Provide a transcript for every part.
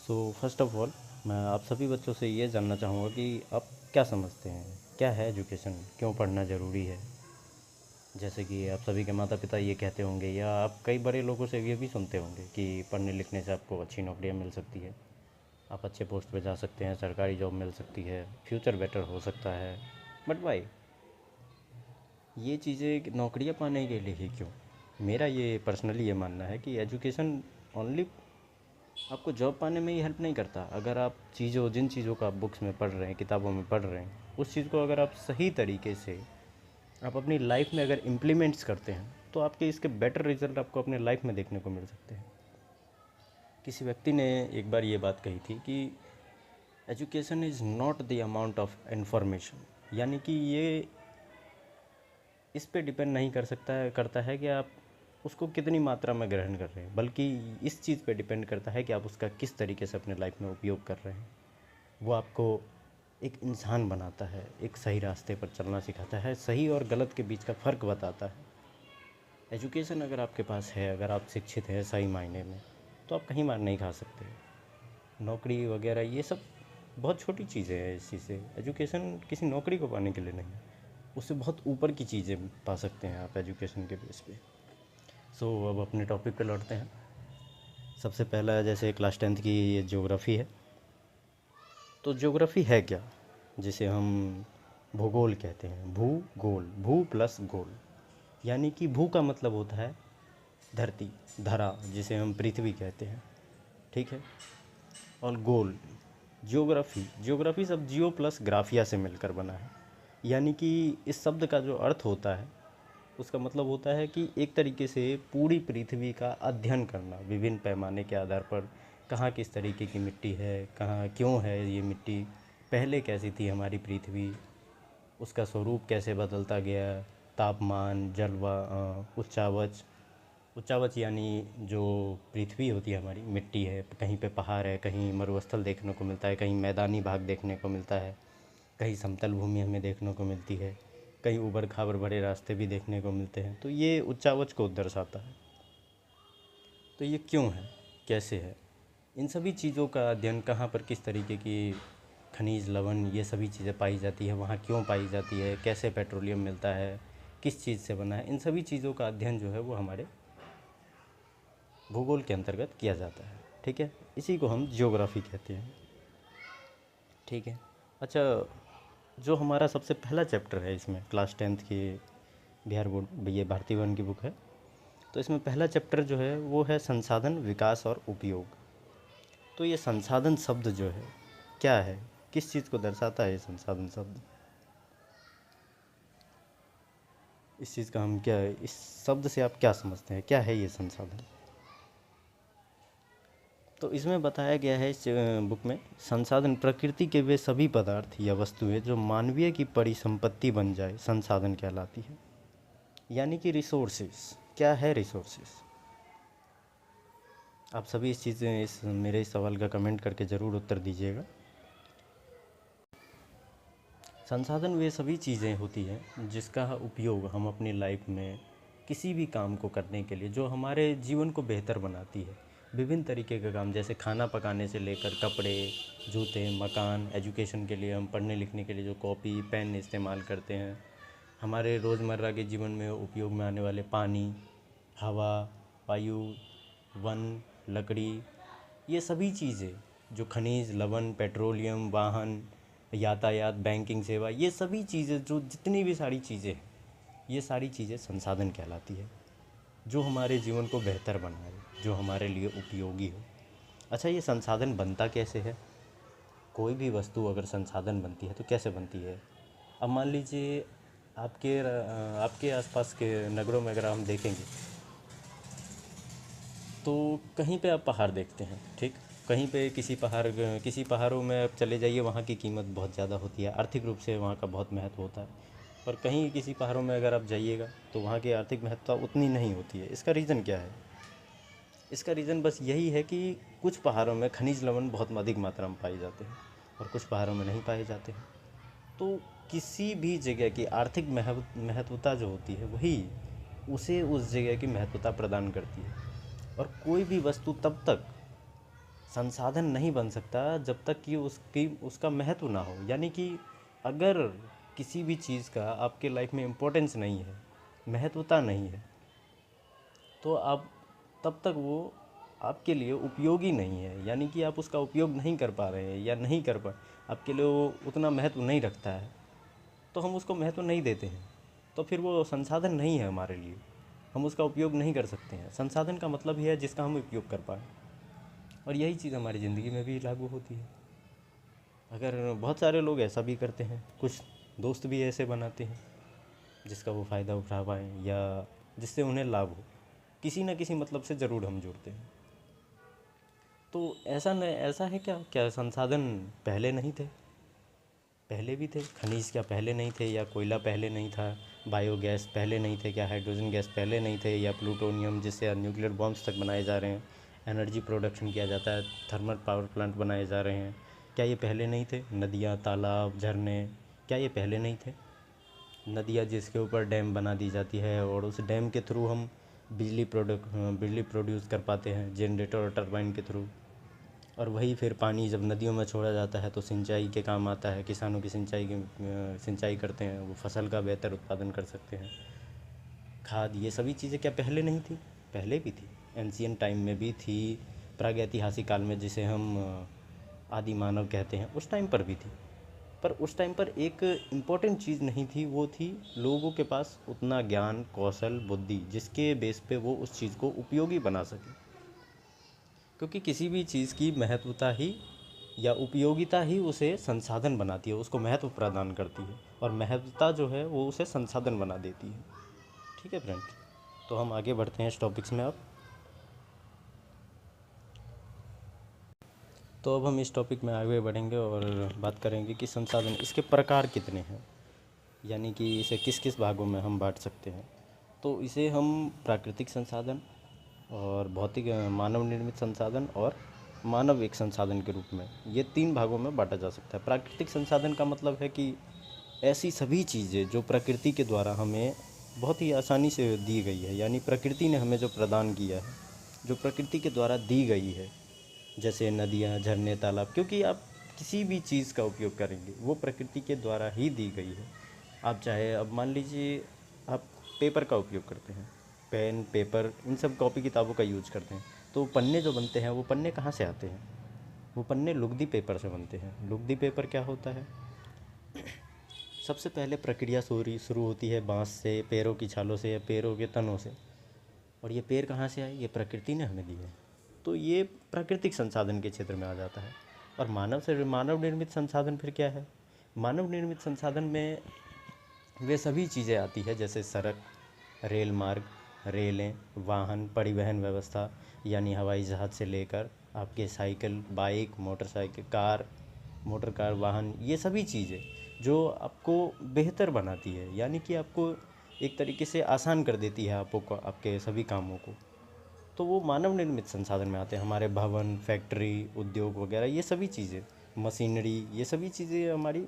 So first of all मैं आप सभी बच्चों से ये जानना चाहूँगा कि आप क्या समझते हैं, क्या है एजुकेशन, क्यों पढ़ना ज़रूरी है। जैसे कि आप सभी के माता पिता ये कहते होंगे या आप कई बड़े लोगों से ये भी सुनते होंगे कि पढ़ने लिखने से आपको अच्छी नौकरियाँ मिल सकती है, आप अच्छे पोस्ट पे जा सकते हैं, सरकारी जॉब मिल सकती है, फ्यूचर बेटर हो सकता है। बट वाई ये चीज़ें नौकरियाँ पाने के लिए ही क्यों? मेरा ये पर्सनली ये मानना है कि एजुकेशन ओनली आपको जॉब पाने में ही हेल्प नहीं करता। अगर आप जिन चीज़ों को आप बुक्स में पढ़ रहे हैं, किताबों में पढ़ रहे हैं, उस चीज़ को अगर आप सही तरीके से आप अपनी लाइफ में अगर इम्प्लीमेंट्स करते हैं तो आपके इसके बेटर रिजल्ट आपको अपने लाइफ में देखने को मिल सकते हैं। किसी व्यक्ति ने एक बार ये बात कही थी कि education is not the amount of information, यानी कि ये इस पे डिपेंड नहीं करता है कि आप उसको कितनी मात्रा में ग्रहण कर रहे हैं, बल्कि इस चीज़ पे डिपेंड करता है कि आप उसका किस तरीके से अपने लाइफ में उपयोग कर रहे हैं। वो आपको एक इंसान बनाता है, एक सही रास्ते पर चलना सिखाता है, सही और गलत के बीच का फ़र्क बताता है। एजुकेशन अगर आपके पास है, अगर आप शिक्षित हैं सही मायने में, तो आप कहीं मार नहीं खा सकते। नौकरी वगैरह ये सब बहुत छोटी चीज़ें हैं इस चीज़ से। एजुकेशन किसी नौकरी को पाने के लिए नहीं, उससे बहुत ऊपर की चीज़ें पा सकते हैं आप एजुकेशन के बेस पे। अब अपने टॉपिक पे लौटते हैं। सबसे पहला जैसे क्लास 10th की ये ज्योग्राफ़ी है। तो ज्योग्राफ़ी है क्या, जिसे हम भूगोल कहते हैं। भूगोल, भू प्लस गोल, यानी कि भू का मतलब होता है धरती, धरा, जिसे हम पृथ्वी कहते हैं, ठीक है। और गोल, ज्योग्राफ़ी, ज्योग्राफ़ी सब जियो प्लस ग्राफिया से मिलकर बना है। यानी कि इस शब्द का जो अर्थ होता है उसका मतलब होता है कि एक तरीके से पूरी पृथ्वी का अध्ययन करना, विभिन्न पैमाने के आधार पर कहाँ किस तरीके की मिट्टी है, कहाँ क्यों है ये मिट्टी, पहले कैसी थी हमारी पृथ्वी, उसका स्वरूप कैसे बदलता गया, तापमान, उच्चावच, उच्चावच यानी जो पृथ्वी होती है हमारी, मिट्टी है, कहीं पे पहाड़ है, कहीं मरुस्थल देखने को मिलता है, कहीं मैदानी भाग देखने को मिलता है, कहीं समतल भूमि हमें देखने को मिलती है, कहीं ऊबड़ खाबड़ भरे रास्ते भी देखने को मिलते हैं। तो ये उच्चावच को दर्शाता है। तो ये क्यों है, कैसे है, इन सभी चीज़ों का अध्ययन, कहाँ पर किस तरीके की खनिज लवण ये सभी चीज़ें पाई जाती है, वहाँ क्यों पाई जाती है, कैसे पेट्रोलियम मिलता है, किस चीज़ से बना है, इन सभी चीज़ों का अध्ययन जो है वो हमारे भूगोल के अंतर्गत किया जाता है, ठीक है। इसी को हम ज्योग्राफी कहते हैं, ठीक है। अच्छा, जो हमारा सबसे पहला चैप्टर है इसमें क्लास 10th की बिहार बोर्ड, ये भारतीय वन की बुक है, तो इसमें पहला चैप्टर जो है वो है संसाधन, विकास और उपयोग। तो ये संसाधन शब्द जो है क्या है, किस चीज़ को दर्शाता है ये संसाधन शब्द, इस चीज़ का हम क्या, इस शब्द से आप क्या समझते हैं, क्या है ये संसाधन। तो इसमें बताया गया है इस बुक में, संसाधन प्रकृति के वे सभी पदार्थ या वस्तुएं जो मानवीय की परिसंपत्ति बन जाए संसाधन कहलाती है। यानी कि रिसोर्सेस, क्या है रिसोर्सेस। आप सभी इस मेरे इस सवाल का कमेंट करके ज़रूर उत्तर दीजिएगा। संसाधन वे सभी चीज़ें होती हैं जिसका उपयोग हम अपनी लाइफ में किसी भी काम को करने के लिए, जो हमारे जीवन को बेहतर बनाती है। विभिन्न तरीके के काम, जैसे खाना पकाने से लेकर कपड़े, जूते, मकान, एजुकेशन के लिए हम पढ़ने लिखने के लिए जो कॉपी पेन इस्तेमाल करते हैं, हमारे रोज़मर्रा के जीवन में उपयोग में आने वाले पानी, हवा, वायु, वन, लकड़ी, ये सभी चीज़ें, जो खनिज लवण, पेट्रोलियम, वाहन, यातायात, बैंकिंग सेवा, ये सभी चीज़ें, जो जितनी भी सारी चीज़ें हैं, ये सारी चीज़ें संसाधन कहलाती है, जो हमारे जीवन को बेहतर बनाए, जो हमारे लिए उपयोगी हो। अच्छा, ये संसाधन बनता कैसे है? कोई भी वस्तु अगर संसाधन बनती है तो कैसे बनती है? अब मान लीजिए आपके आसपास के नगरों में अगर हम देखेंगे तो कहीं पे आप पहाड़ देखते हैं, ठीक, कहीं पे किसी पहाड़ों में आप चले जाइए, वहाँ की कीमत बहुत ज़्यादा होती है, आर्थिक रूप से वहाँ का बहुत महत्व होता है। पर कहीं किसी पहाड़ों में अगर आप जाइएगा तो वहाँ की आर्थिक महत्ता उतनी नहीं होती है। इसका रीज़न क्या है? इसका रीज़न बस यही है कि कुछ पहाड़ों में खनिज लवण बहुत अधिक मात्रा में पाए जाते हैं और कुछ पहाड़ों में नहीं पाए जाते हैं। तो किसी भी जगह की आर्थिक महत्वता जो होती है वही उसे उस जगह की महत्वता प्रदान करती है। और कोई भी वस्तु तब तक संसाधन नहीं बन सकता जब तक कि उसका महत्व ना हो। यानी कि अगर किसी भी चीज़ का आपके लाइफ में इम्पोर्टेंस नहीं है, महत्वता नहीं है, तो आप तब तक वो आपके लिए उपयोगी नहीं है। यानी कि आप उसका उपयोग नहीं कर पा रहे हैं या नहीं कर पा आपके लिए वो उतना महत्व नहीं रखता है, तो हम उसको महत्व नहीं देते हैं, तो फिर वो संसाधन नहीं है हमारे लिए, हम उसका उपयोग नहीं कर सकते हैं। संसाधन का मतलब ही है जिसका हम उपयोग कर पाएँ, और यही चीज़ हमारी ज़िंदगी में भी लागू होती है। अगर बहुत सारे लोग ऐसा भी करते हैं, कुछ दोस्त भी ऐसे बनाते हैं जिसका वो फ़ायदा उठा पाएँ या जिससे उन्हें लाभ हो, किसी न किसी मतलब से ज़रूर हम जुड़ते हैं। तो ऐसा है क्या क्या संसाधन पहले नहीं थे? पहले भी थे। खनिज क्या पहले नहीं थे? या कोयला पहले नहीं था? बायोगैस पहले नहीं थे क्या? हाइड्रोजन गैस पहले नहीं थे? या प्लूटोनियम जिससे न्यूक्लियर बॉम्ब्स तक बनाए जा रहे हैं, एनर्जी प्रोडक्शन किया जाता है, थर्मल पावर प्लांट बनाए जा रहे हैं, क्या ये पहले नहीं थे? नदियाँ, तालाब, झरने, क्या ये पहले नहीं थे? नदियाँ जिसके ऊपर डैम बना दी जाती है और उस डैम के थ्रू हम बिजली प्रोड्यूस कर पाते हैं जनरेटर और टरबाइन के थ्रू। और वही फिर पानी जब नदियों में छोड़ा जाता है तो सिंचाई के काम आता है, किसानों की सिंचाई करते हैं, वो फसल का बेहतर उत्पादन कर सकते हैं। खाद, ये सभी चीज़ें क्या पहले नहीं थी? पहले भी थी, एंशियंट टाइम में भी थी, प्रागैतिहासिक काल में जिसे हम आदि मानव कहते हैं, उस टाइम पर भी थी। पर उस टाइम पर एक इम्पॉर्टेंट चीज़ नहीं थी, वो थी लोगों के पास उतना ज्ञान, कौशल, बुद्धि जिसके बेस पे वो उस चीज़ को उपयोगी बना सके। क्योंकि किसी भी चीज़ की महत्वता ही या उपयोगिता ही उसे संसाधन बनाती है, उसको महत्व प्रदान करती है, और महत्वता जो है वो उसे संसाधन बना देती है। ठीक है फ्रेंड, तो हम आगे बढ़ते हैं इस टॉपिक्स में अब। तो अब हम इस टॉपिक में आगे बढ़ेंगे और बात करेंगे कि संसाधन, इसके प्रकार कितने हैं, यानी कि इसे किस किस भागों में हम बांट सकते हैं। तो इसे हम प्राकृतिक संसाधन और भौतिक मानव निर्मित संसाधन और मानव एक संसाधन के रूप में, ये 3 भागों में बांटा जा सकता है। प्राकृतिक संसाधन का मतलब है कि ऐसी सभी चीज़ें जो प्रकृति के द्वारा हमें बहुत ही आसानी से दी गई है, यानी प्रकृति ने हमें जो प्रदान किया है, जो प्रकृति के द्वारा दी गई है, जैसे नदियाँ, झरने, तालाब। क्योंकि आप किसी भी चीज़ का उपयोग करेंगे वो प्रकृति के द्वारा ही दी गई है। आप चाहे, अब मान लीजिए आप पेपर का उपयोग करते हैं, पेन, पेपर, इन सब कॉपी किताबों का यूज करते हैं, तो पन्ने जो बनते हैं वो पन्ने कहाँ से आते हैं? वो पन्ने लुगदी पेपर से बनते हैं। लुगदी पेपर क्या होता है? सबसे पहले प्रक्रिया शुरू होती है बाँस से, पेड़ों की छालों से या पेड़ों के तनों से। और ये पेड़ कहाँ से आए? ये प्रकृति ने हमें दिए हैं। तो ये प्राकृतिक संसाधन के क्षेत्र में आ जाता है। और मानव निर्मित संसाधन फिर क्या है? मानव निर्मित संसाधन में वे सभी चीज़ें आती है, जैसे सड़क, रेल मार्ग, रेलें, वाहन, परिवहन व्यवस्था, यानी हवाई जहाज़ से लेकर आपके cycle, bike, motorcycle, car, motor car, वाहन, ये सभी चीज़ें जो आपको बेहतर बनाती है, यानी कि आपको एक तरीके से आसान कर देती है आपके सभी कामों को। तो वो मानव निर्मित संसाधन में आते हैं। हमारे भवन, फैक्ट्री, उद्योग वगैरह, ये सभी चीज़ें, मशीनरी, ये सभी चीज़ें हमारी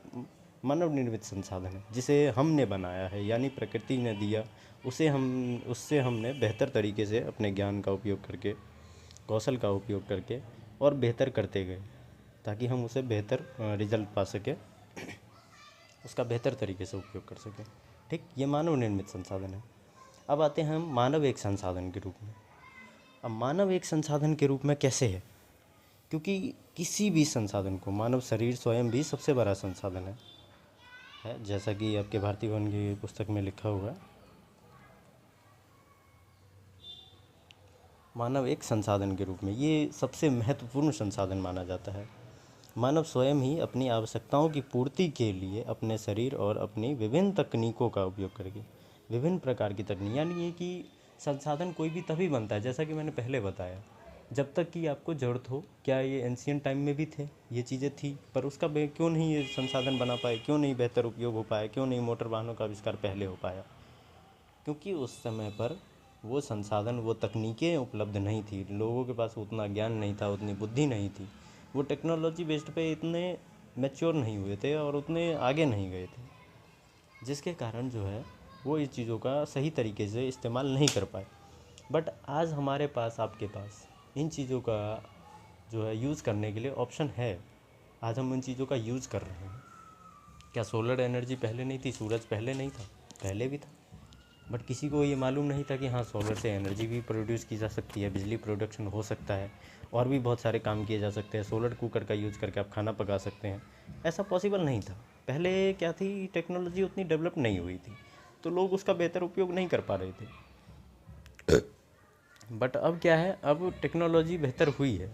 मानव निर्मित संसाधन है, जिसे हमने बनाया है, यानी प्रकृति ने दिया, उससे हमने बेहतर तरीके से अपने ज्ञान का उपयोग करके, कौशल का उपयोग करके और बेहतर करते गए, ताकि हम उसे बेहतर रिजल्ट पा सकें, उसका बेहतर तरीके से उपयोग कर सकें। ठीक, ये मानव निर्मित संसाधन है। अब आते हैं हम मानव एक संसाधन के रूप में। अब मानव एक संसाधन के रूप में कैसे है? क्योंकि किसी भी संसाधन को, मानव शरीर स्वयं भी सबसे बड़ा संसाधन है, जैसा कि आपके भारती भवन की पुस्तक में लिखा हुआ है। मानव एक संसाधन के रूप में ये सबसे महत्वपूर्ण संसाधन माना जाता है। मानव स्वयं ही अपनी आवश्यकताओं की पूर्ति के लिए अपने शरीर और अपनी विभिन्न तकनीकों का उपयोग करके, विभिन्न प्रकार की तकनीक, यानी ये कि संसाधन कोई भी तभी बनता है, जैसा कि मैंने पहले बताया, जब तक कि आपको ज़रूरत हो। क्या ये एंशियंट टाइम में भी थे, ये चीज़ें थी, पर उसका क्यों नहीं ये संसाधन बना पाए, क्यों नहीं बेहतर उपयोग हो पाया, क्यों नहीं मोटर वाहनों का आविष्कार पहले हो पाया? क्योंकि उस समय पर वो संसाधन, वो तकनीकें उपलब्ध नहीं थी, लोगों के पास उतना ज्ञान नहीं था, उतनी बुद्धि नहीं थी, वो टेक्नोलॉजी बेस्ड पे इतने मैच्योर नहीं हुए थे और उतने आगे नहीं गए थे, जिसके कारण जो है वो इस चीज़ों का सही तरीके से इस्तेमाल नहीं कर पाए। बट आज हमारे पास, आपके पास इन चीज़ों का जो है यूज़ करने के लिए ऑप्शन है। आज हम उन चीज़ों का यूज़ कर रहे हैं। क्या सोलर एनर्जी पहले नहीं थी? सूरज पहले नहीं था? पहले भी था, बट किसी को ये मालूम नहीं था कि हाँ, सोलर से एनर्जी भी प्रोड्यूस की जा सकती है, बिजली प्रोडक्शन हो सकता है, और भी बहुत सारे काम किए जा सकते हैं। सोलर कुकर का यूज़ करके आप खाना पका सकते हैं। ऐसा पॉसिबल नहीं था पहले। क्या थी, टेक्नोलॉजी उतनी डेवलप नहीं हुई थी, तो लोग उसका बेहतर उपयोग नहीं कर पा रहे थे। बट अब क्या है, अब टेक्नोलॉजी बेहतर हुई है,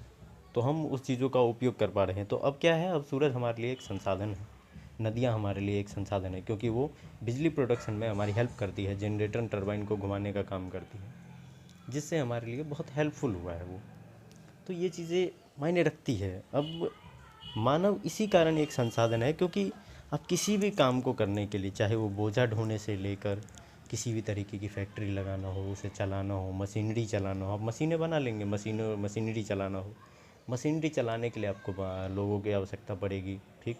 तो हम उस चीज़ों का उपयोग कर पा रहे हैं। तो अब क्या है, अब सूरज हमारे लिए एक संसाधन है, नदियाँ हमारे लिए एक संसाधन है, क्योंकि वो बिजली प्रोडक्शन में हमारी हेल्प करती है, जनरेटर टरबाइन को घुमाने का काम करती है, जिससे हमारे लिए बहुत हेल्पफुल हुआ है वो। तो ये चीज़ें मायने रखती है। अब मानव इसी कारण एक संसाधन है, क्योंकि आप किसी भी काम को करने के लिए, चाहे वो बोझा ढोने से लेकर किसी भी तरीके की फैक्ट्री लगाना हो, उसे चलाना हो, मशीनरी चलाना हो, आप मशीनें बना लेंगे। मशीनरी चलाना हो, मशीनरी चलाने के लिए आपको लोगों की आवश्यकता पड़ेगी, ठीक।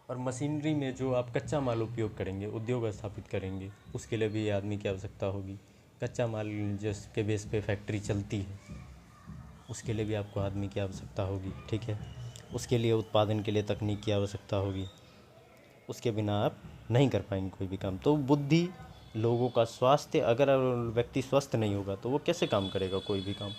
और मशीनरी में जो आप कच्चा माल उपयोग करेंगे, उद्योग स्थापित करेंगे, उसके लिए भी आदमी की आवश्यकता होगी। कच्चा माल जिसके बेस पे फैक्ट्री चलती है, उसके लिए भी आपको आदमी की आवश्यकता होगी, ठीक है। उसके लिए उत्पादन के लिए तकनीक की आवश्यकता होगी। उसके बिना आप नहीं कर पाएंगे कोई भी काम। तो बुद्धि, लोगों का स्वास्थ्य, अगर व्यक्ति स्वस्थ नहीं होगा तो वो कैसे काम करेगा? कोई भी काम,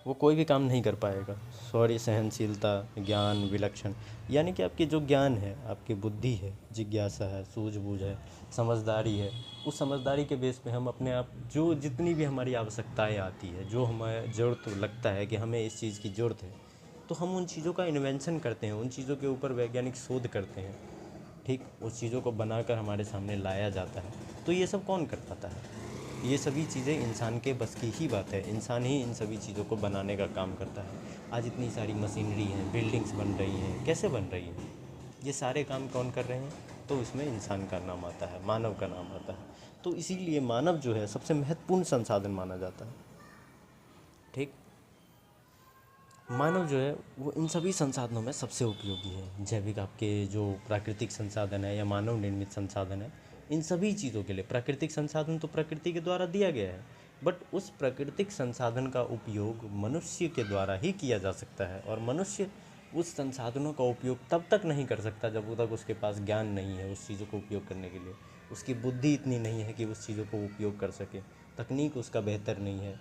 वो कोई भी काम नहीं कर पाएगा। शौर्य, सहनशीलता, ज्ञान, विलक्षण, यानी कि आपकी जो ज्ञान है, आपकी बुद्धि है, जिज्ञासा है, सूझबूझ है, समझदारी है, उस समझदारी के बेस पे हम अपने आप जो जितनी भी हमारी आवश्यकताएं आती है, जो हमें ज़रूरत लगता है कि हमें इस चीज़ की ज़रूरत है, तो हम उन चीज़ों का इन्वेंशन करते हैं, उन चीज़ों के ऊपर वैज्ञानिक शोध करते हैं, ठीक। उस चीज़ों को बनाकर हमारे सामने लाया जाता है। तो ये सब कौन कर पाता है? ये सभी चीज़ें इंसान के बस की ही बात है। इंसान ही इन सभी चीज़ों को बनाने का काम करता है। आज इतनी सारी मशीनरी हैं, बिल्डिंग्स बन रही हैं, कैसे बन रही हैं? ये सारे काम कौन कर रहे हैं? तो इसमें इंसान का नाम आता है, मानव का नाम आता है। तो इसीलिए मानव जो है सबसे महत्वपूर्ण संसाधन माना जाता है, ठीक। मानव जो है वो इन सभी संसाधनों में सबसे उपयोगी है। जैविक, आपके जो प्राकृतिक संसाधन है या मानव निर्मित संसाधन है, इन सभी चीज़ों के लिए प्राकृतिक संसाधन तो प्रकृति के द्वारा दिया गया है, बट उस प्राकृतिक संसाधन का उपयोग मनुष्य के द्वारा ही किया जा सकता है। और मनुष्य उस संसाधनों का उपयोग तब तक नहीं कर सकता जब तक उसके पास ज्ञान नहीं है उस चीज़ों को उपयोग करने के लिए। उसकी बुद्धि इतनी नहीं है कि उस चीज़ों को उपयोग कर सके, तकनीक उसका बेहतर नहीं है,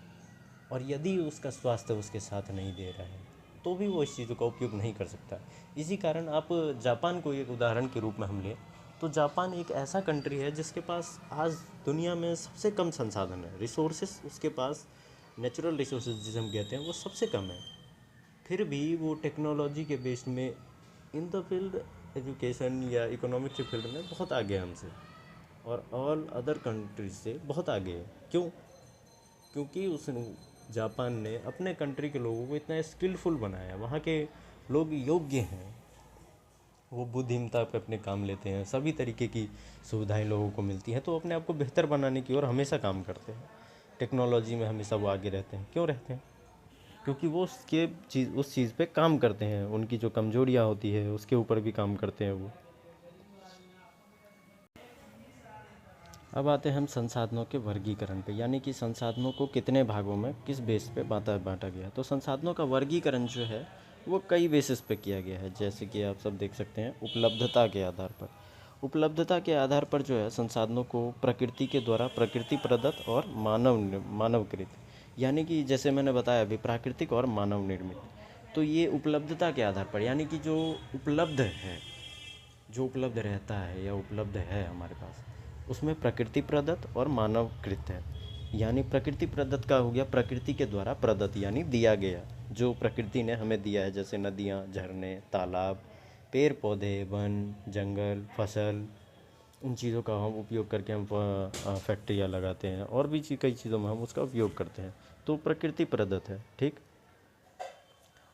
और यदि उसका स्वास्थ्य उसके साथ नहीं दे रहा है तो भी वो इस चीज़ों का उपयोग नहीं कर सकता। इसी कारण आप जापान को एक उदाहरण के रूप में हम लें तो जापान एक ऐसा कंट्री है जिसके पास आज दुनिया में सबसे कम संसाधन है, रिसोर्सेस उसके पास, नेचुरल रिसोर्सेज जिसे हम कहते हैं, वो सबसे कम है। फिर भी वो टेक्नोलॉजी के बेस में इन द फील्ड, एजुकेशन या इकोनॉमिक के फील्ड में बहुत आगे है हमसे, और ऑल अदर कंट्रीज से बहुत आगे है। क्यों? क्योंकि उस जापान ने अपने कंट्री के लोगों को इतना स्किलफुल बनाया, वहाँ के लोग योग्य हैं, वो बुद्धिमत्ता पे अपने काम लेते हैं, सभी तरीके की सुविधाएं लोगों को मिलती हैं, तो अपने आप को बेहतर बनाने की ओर हमेशा काम करते हैं। टेक्नोलॉजी में हमेशा वो आगे रहते हैं। क्यों रहते हैं? क्योंकि वो उस चीज़ पे काम करते हैं, उनकी जो कमजोरियाँ होती है उसके ऊपर भी काम करते हैं वो। अब आते हैं हम संसाधनों के वर्गीकरण पे, यानी कि संसाधनों को कितने भागों में किस बेस पे बांटा गया। तो संसाधनों का वर्गीकरण जो है वो कई बेसिस पे किया गया है, जैसे कि आप सब देख सकते हैं। उपलब्धता के आधार पर, उपलब्धता के आधार पर जो है संसाधनों को प्रकृति के द्वारा प्रकृति प्रदत्त और मानवकृत, यानी कि जैसे मैंने बताया अभी, प्राकृतिक और मानव निर्मित। तो ये उपलब्धता के आधार पर, यानी कि जो उपलब्ध है, जो उपलब्ध रहता है या उपलब्ध है हमारे पास, उसमें प्रकृति प्रदत्त और मानवकृत है। यानी प्रकृति प्रदत्त का हो गया प्रकृति के द्वारा प्रदत्त, यानी दिया गया, जो प्रकृति ने हमें दिया है, जैसे नदियाँ, झरने, तालाब, पेड़ पौधे, वन, जंगल, फसल, उन चीज़ों का हम उपयोग करके हम फैक्ट्रियाँ लगाते हैं, और भी कई चीज़ों में हम उसका उपयोग करते हैं। तो प्रकृति प्रदत्त है, ठीक।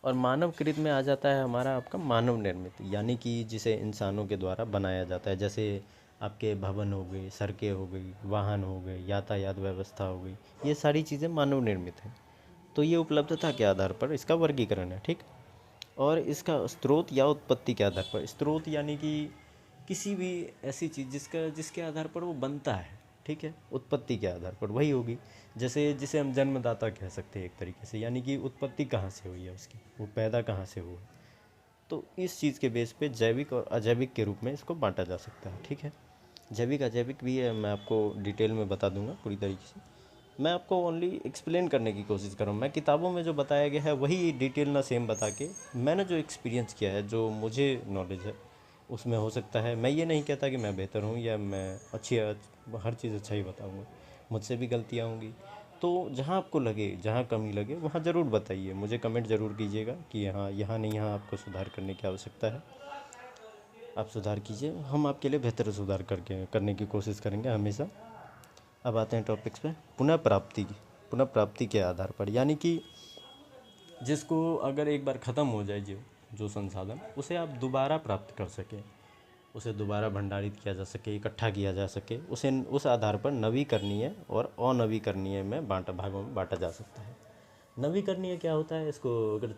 और मानवकृत में आ जाता है हमारा आपका मानव निर्मित, यानी कि जिसे इंसानों के द्वारा बनाया जाता है, जैसे आपके भवन हो गए, सड़कें हो गई, वाहन हो गए, यातायात व्यवस्था हो गई, ये सारी चीज़ें मानव निर्मित हैं। तो ये उपलब्धता के आधार पर इसका वर्गीकरण है, ठीक। और इसका स्रोत या उत्पत्ति के आधार पर, स्रोत यानी कि किसी भी ऐसी चीज़ जिसके आधार पर वो बनता है, ठीक है, उत्पत्ति के आधार पर वही होगी। जैसे जिसे हम जन्मदाता कह सकते हैं एक तरीके से, यानी कि उत्पत्ति कहाँ से हुई है उसकी, वो पैदा कहाँ से हुआ। तो इस चीज़ के बेस पे जैविक और अजैविक के रूप में इसको बांटा जा सकता है, ठीक है। जैविक अजैविक भी है, मैं आपको डिटेल में बता दूंगा पूरी तरीके से। मैं आपको ओनली एक्सप्लेन करने की कोशिश कर रहा हूँ। मैं किताबों में जो बताया गया है वही डिटेल ना सेम बता के, मैंने जो एक्सपीरियंस किया है, जो मुझे नॉलेज है उसमें हो सकता है। मैं ये नहीं कहता कि मैं बेहतर हूँ या मैं अच्छी हर चीज़ अच्छा ही बताऊँगा, मुझसे भी गलतियाँ होंगी। तो जहाँ आपको लगे, जहाँ कमी लगे वहाँ ज़रूर बताइए, मुझे कमेंट ज़रूर कीजिएगा कि हाँ यहाँ नहीं, यहाँ आपको सुधार करने की आवश्यकता है। आप सुधार कीजिए, हम आपके लिए बेहतर सुधार करने की कोशिश करेंगे हमेशा। अब आते हैं टॉपिक्स पे। पुनः प्राप्ति के आधार पर, यानी कि जिसको अगर एक बार ख़त्म हो जाए जो जो संसाधन, उसे आप दोबारा प्राप्त कर सकें, उसे दोबारा भंडारित किया जा सके, इकट्ठा किया जा सके, उसे उस आधार पर नवीकरणीय और अनवीकरणीय में भागों में बांटा जा सकता है। नवीकरणीय क्या होता है, इसको अगर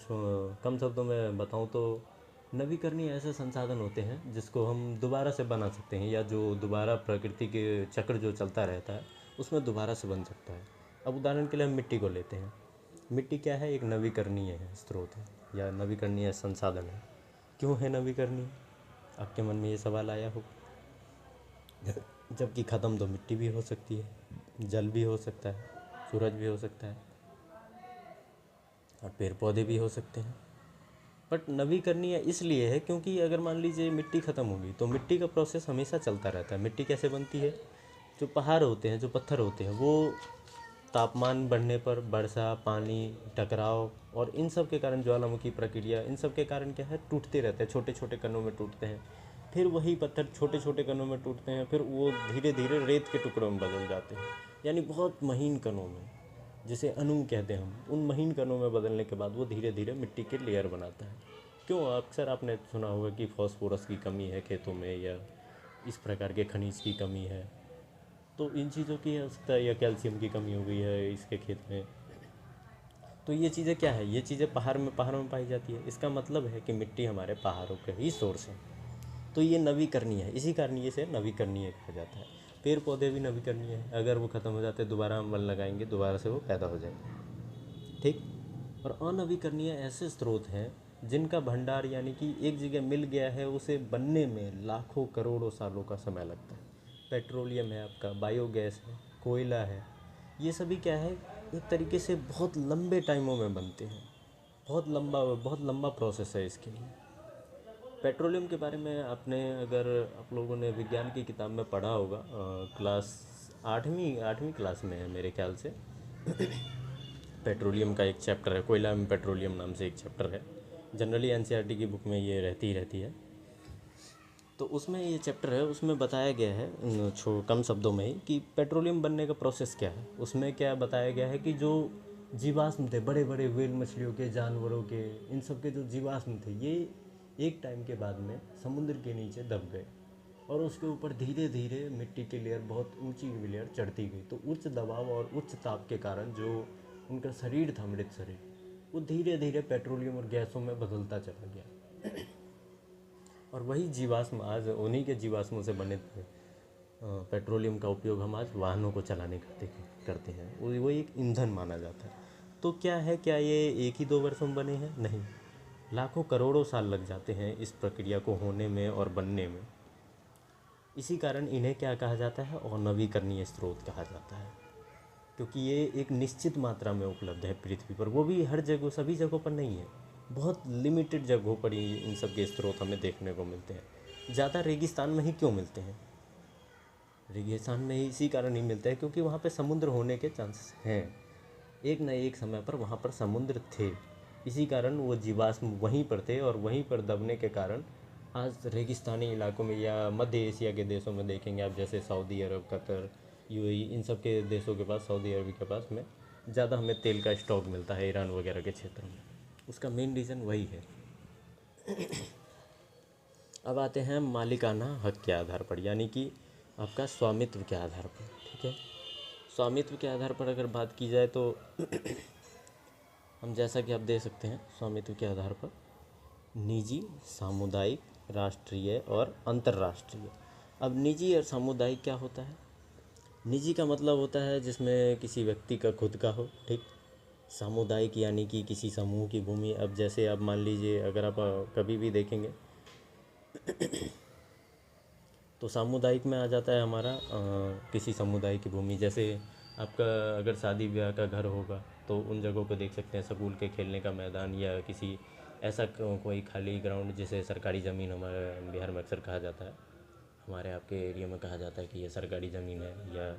कम शब्दों में बताऊं तो नवीकरणीय ऐसे संसाधन होते हैं जिसको हम दोबारा से बना सकते हैं, या जो दोबारा प्रकृति के चक्र जो चलता रहता है उसमें दोबारा से बन सकता है। अब उदाहरण के लिए हम मिट्टी को लेते हैं। मिट्टी क्या है, एक नवीकरणीय है, स्रोत है या नवीकरणीय संसाधन है। क्यों है नवीकरणीय, आपके मन में ये सवाल आया हो। जबकि ख़त्म तो मिट्टी भी हो सकती है, जल भी हो सकता है, सूरज भी हो सकता है और पेड़ पौधे भी हो सकते हैं। बट नवीकरणीय इसलिए है क्योंकि अगर मान लीजिए मिट्टी ख़त्म होगी तो मिट्टी का प्रोसेस हमेशा चलता रहता है। मिट्टी कैसे बनती है, जो पहाड़ होते हैं, जो पत्थर होते हैं, वो तापमान बढ़ने पर वर्षा, पानी, टकराव और इन सब के कारण, ज्वालामुखी प्रक्रिया, इन सब के कारण क्या है, टूटते रहते हैं, छोटे छोटे कणों में टूटते हैं। फिर वही पत्थर छोटे छोटे कणों में टूटते हैं, फिर वो धीरे धीरे रेत के टुकड़ों में बदल जाते हैं, यानी बहुत महीन कणों में, जिसे अणु कहते हैं हम। उन महीन कणों में बदलने के बाद वो धीरे धीरे मिट्टी के लेयर बनाता है। क्यों, अक्सर आपने सुना होगा कि फास्फोरस की कमी है खेतों में, या इस प्रकार के खनिज की कमी है, तो इन चीज़ों की हो सकता है, या कैल्शियम की कमी हो गई है इसके खेत में। तो ये चीज़ें क्या है, ये चीज़ें पहाड़ों में पाई जाती है। इसका मतलब है कि मिट्टी हमारे पहाड़ों के ही सोर्स है। तो ये नवीकरणीय है, इसी कारण ये से नवीकरणीय कहा जाता है। पेड़ पौधे भी नवीकरणीय है, अगर वो ख़त्म हो जाते हैं दोबारा हम वन लगाएंगे, दोबारा से वो पैदा हो जाएंगे, ठीक। और अनवीकरणीय ऐसे स्रोत हैं जिनका भंडार, यानी कि एक जगह मिल गया है, उसे बनने में लाखों करोड़ों सालों का समय लगता है। पेट्रोलियम है आपका, बायोगैस है, कोयला है, ये सभी क्या है, एक तरीके से बहुत लंबे टाइमों में बनते हैं। बहुत लंबा प्रोसेस है इसके लिए। पेट्रोलियम के बारे में आपने, अगर आप लोगों ने विज्ञान की किताब में पढ़ा होगा, क्लास आठवीं क्लास में है मेरे ख्याल से। पेट्रोलियम का एक चैप्टर है, कोयला में पेट्रोलियम नाम से एक चैप्टर है। जनरली एनसीईआरटी की बुक में ये रहती है। तो उसमें ये चैप्टर है, उसमें बताया गया है कम शब्दों में ही कि पेट्रोलियम बनने का प्रोसेस क्या है। उसमें क्या बताया गया है कि जो जीवाश्म थे, बड़े बड़े व्हेल मछलियों के, जानवरों के, इन सब के जो जीवाश्म थे, ये एक टाइम के बाद में समुद्र के नीचे दब गए और उसके ऊपर धीरे धीरे मिट्टी की लेयर, बहुत ऊंची लेयर चढ़ती गई। तो उच्च दबाव और उच्च ताप के कारण जो उनका शरीर था, मृत शरीर, वो धीरे धीरे पेट्रोलियम और गैसों में बदलता चला गया। और वही जीवाश्म आज, उन्हीं के जीवाश्मों से बने पेट्रोलियम का उपयोग हम आज वाहनों को चलाने करते हैं। वो एक ईंधन माना जाता है। तो क्या है, क्या ये एक ही 2 वर्षों में बने हैं? नहीं, लाखों करोड़ों साल लग जाते हैं इस प्रक्रिया को होने में और बनने में। इसी कारण इन्हें क्या कहा जाता है, अनवीकरणीय स्रोत कहा जाता है, क्योंकि ये एक निश्चित मात्रा में उपलब्ध है पृथ्वी पर। वो भी हर जगह, सभी जगहों पर नहीं है, बहुत लिमिटेड जगहों पर ही इन सब के स्रोत हमें देखने को मिलते हैं। ज़्यादा रेगिस्तान में ही क्यों मिलते हैं? रेगिस्तान में ही इसी कारण नहीं मिलते हैं क्योंकि वहाँ पे समुद्र होने के चांसेस हैं। एक न एक समय पर वहाँ पर समुद्र थे, इसी कारण वो जीवाश्म वहीं पर थे, और वहीं पर दबने के कारण आज रेगिस्तानी इलाकों में या मध्य एशिया के देशों में देखेंगे आप, जैसे सऊदी अरब, कतर, यूएई, इन सब के देशों के पास, सऊदी अरब के पास में ज़्यादा हमें तेल का स्टॉक मिलता है, ईरान वगैरह के क्षेत्र में। उसका मेन रीज़न वही है। अब आते हैं मालिकाना हक के आधार पर, यानी कि आपका स्वामित्व के आधार पर, ठीक है। स्वामित्व के आधार पर अगर बात की जाए तो हम, जैसा कि आप देख सकते हैं, स्वामित्व के आधार पर निजी, सामुदायिक, राष्ट्रीय और अंतर्राष्ट्रीय। अब निजी और सामुदायिक क्या होता है? निजी का मतलब होता है जिसमें किसी व्यक्ति का खुद का हो, ठीक। सामुदायिक यानी कि किसी समूह की भूमि। अब जैसे आप मान लीजिए, अगर आप कभी भी देखेंगे तो सामुदायिक में आ जाता है हमारा किसी समुदाय की भूमि। जैसे आपका अगर शादी ब्याह का घर होगा तो उन जगहों पे देख सकते हैं स्कूल के खेलने का मैदान, या किसी ऐसा कोई खाली ग्राउंड जिसे सरकारी ज़मीन हमारे बिहार में अक्सर कहा जाता है, हमारे आपके एरिया में कहा जाता है कि ये सरकारी ज़मीन है, या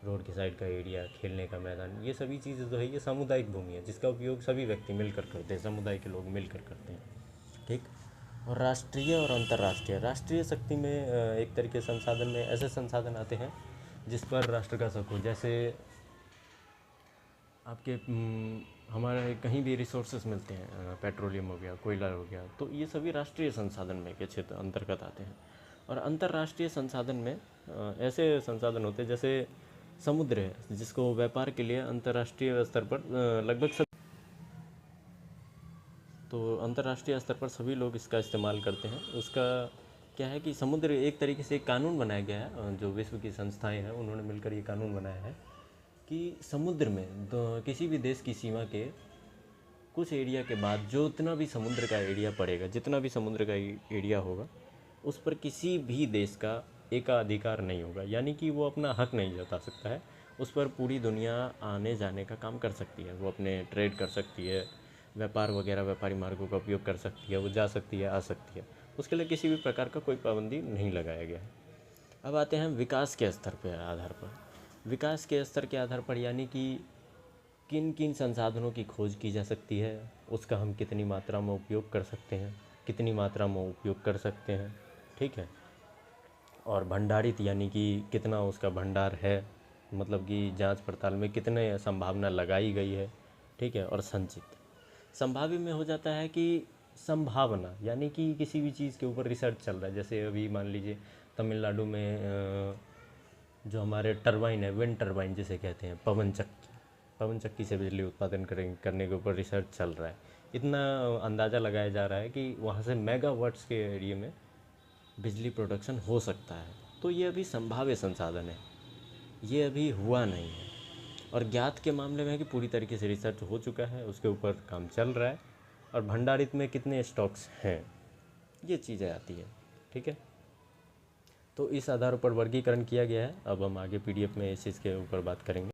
रोड के साइड का एरिया, खेलने का मैदान। ये सभी चीज़ें जो है ये सामुदायिक भूमि है जिसका उपयोग सभी व्यक्ति मिलकर करते हैं, समुदाय के लोग मिलकर करते हैं, ठीक। और राष्ट्रीय और अंतर्राष्ट्रीय, राष्ट्रीय शक्ति में एक तरीके संसाधन में ऐसे संसाधन आते हैं जिस पर राष्ट्र का शक हो। जैसे आपके हमारे कहीं भी रिसोर्सेज मिलते हैं, पेट्रोलियम हो गया, कोयला हो गया, तो ये सभी राष्ट्रीय संसाधन में के क्षेत्र अंतर्गत आते हैं। और अंतर्राष्ट्रीय संसाधन में ऐसे संसाधन होते हैं जैसे समुद्र है, जिसको व्यापार के लिए अंतर्राष्ट्रीय स्तर पर लगभग सब, तो अंतर्राष्ट्रीय स्तर पर सभी लोग इसका इस्तेमाल करते हैं। उसका क्या है कि समुद्र एक तरीके से एक कानून बनाया गया है, जो विश्व की संस्थाएं हैं उन्होंने मिलकर ये कानून बनाया है कि समुद्र में किसी भी देश की सीमा के कुछ एरिया के बाद जो उतना भी समुद्र का एरिया पड़ेगा, जितना भी समुद्र का एरिया होगा, उस पर किसी भी देश का एकाधिकार नहीं होगा, यानी कि वो अपना हक नहीं जता सकता है। उस पर पूरी दुनिया आने जाने का काम कर सकती है, वो अपने ट्रेड कर सकती है, व्यापार वगैरह व्यापारी मार्गों का उपयोग कर सकती है, वो जा सकती है, आ सकती है। उसके लिए किसी भी प्रकार का कोई पाबंदी नहीं लगाया गया है। अब आते हैं विकास के स्तर पे आधार पर। विकास के स्तर के आधार पर यानी कि किन किन संसाधनों की खोज की जा सकती है, उसका हम कितनी मात्रा में उपयोग कर सकते हैं, कितनी मात्रा में उपयोग कर सकते हैं, ठीक है। और भंडारित यानी कि कितना उसका भंडार है, मतलब कि जांच पड़ताल में कितने संभावना लगाई गई है, ठीक है। और संचित संभाव्य में हो जाता है कि संभावना यानी कि किसी भी चीज़ के ऊपर रिसर्च चल रहा है। जैसे अभी मान लीजिए तमिलनाडु में जो हमारे टरबाइन है, विंड टरबाइन जिसे कहते हैं, पवन चक्की से बिजली उत्पादन करने के ऊपर रिसर्च चल रहा है। इतना अंदाज़ा लगाया जा रहा है कि वहाँ से मेगावाट्स के एरिया में बिजली प्रोडक्शन हो सकता है। तो ये अभी संभाव्य संसाधन है, ये अभी हुआ नहीं है। और ज्ञात के मामले में है कि पूरी तरीके से रिसर्च हो चुका है, उसके ऊपर काम चल रहा है। और भंडारित में कितने स्टॉक्स हैं, ये चीज़ें आती है, ठीक है। तो इस आधार पर वर्गीकरण किया गया है। अब हम आगे पीडीएफ में इस चीज़ के ऊपर बात करेंगे।